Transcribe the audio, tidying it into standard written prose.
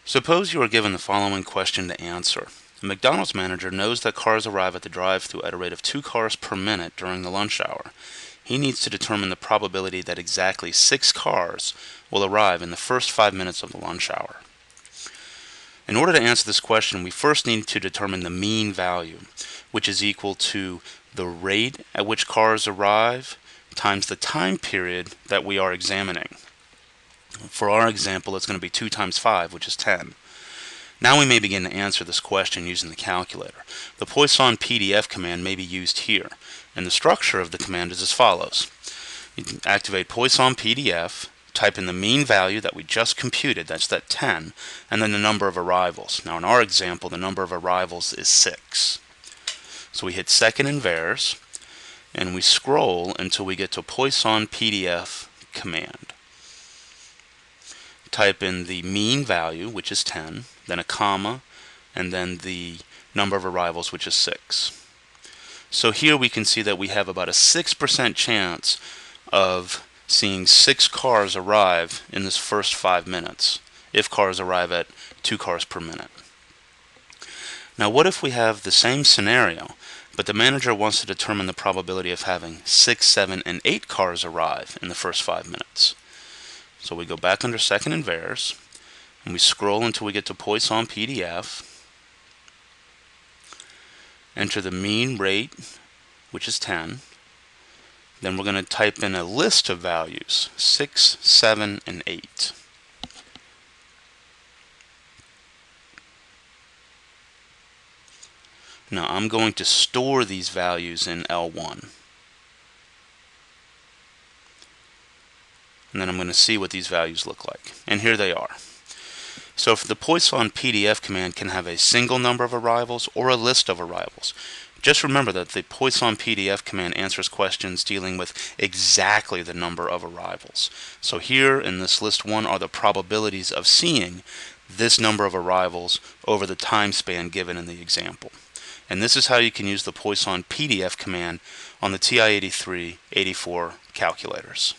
Suppose you are given the following question to answer. A McDonald's manager knows that cars arrive at the drive-thru at a rate of 2 cars per minute during the lunch hour. He needs to determine the probability that exactly 6 cars will arrive in the first 5 minutes of the lunch hour. In order to answer this question, we first need to determine the mean value, which is equal to the rate at which cars arrive times the time period that we are examining. For our example, it's going to be 2 times 5, which is 10. Now we may begin to answer this question using the calculator. The poissonpdf command may be used here, and the structure of the command is as follows. You can activate poissonpdf, type in the mean value that we just computed, that's that 10, and then the number of arrivals. Now in our example, the number of arrivals is 6. So we hit second and vars, and we scroll until we get to poissonpdf command. Type in the mean value, which is 10, then a comma, and then the number of arrivals, which is 6. So here we can see that we have about a 6% chance of seeing 6 cars arrive in this first 5 minutes, if cars arrive at 2 cars per minute. Now what if we have the same scenario, but the manager wants to determine the probability of having 6, 7, and 8 cars arrive in the first 5 minutes? So we go back under second and vars, and we scroll until we get to poissonpdf, enter the mean rate, which is 10, then we're going to type in a list of values, 6, 7, and 8. Now I'm going to store these values in L1. And then I'm going to see what these values look like. And here they are. So if the poissonpdf command can have a single number of arrivals or a list of arrivals, just remember that the poissonpdf command answers questions dealing with exactly the number of arrivals. So here in this list 1 are the probabilities of seeing this number of arrivals over the time span given in the example. And this is how you can use the poissonpdf command on the TI-83, 84 calculators.